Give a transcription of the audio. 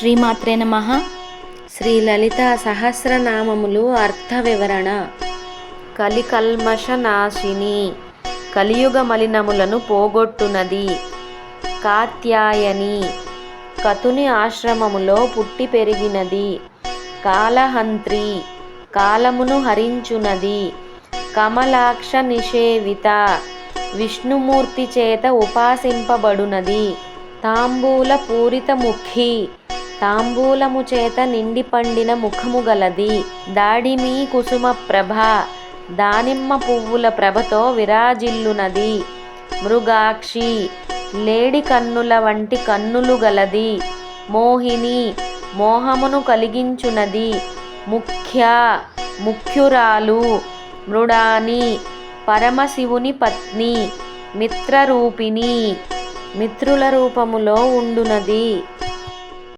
శ్రీమాత్రే నమః. శ్రీ లలిత సహస్రనామములు అర్థ వివరణ. కలికల్మష నాశిని, కలియుగ మలినములను పోగొట్టునది. కాత్యాయని, కతుని ఆశ్రమములో పుట్టి పెరిగినది. కాలహంత్రి, కాలమును హరించునది. కమలాక్ష నిషేవిత, విష్ణుమూర్తి చేత ఉపాసింపబడునది. తాంబూల పూరితముఖి, తాంబూలము చేత నిండి పండిన ముఖము గలది. దాడిమి కుసుమ ప్రభ, దానిమ్మ పువ్వుల ప్రభతో విరాజిల్లునది. మృగాక్షి, లేడి కన్నుల వంటి కన్నులు గలది. మోహిని, మోహమును కలిగించునది. ముఖ్య, ముఖ్యురాలు. మృడాని, పరమశివుని పత్ని. మిత్రరూపిణి, మిత్రుల రూపములో ఉండునది.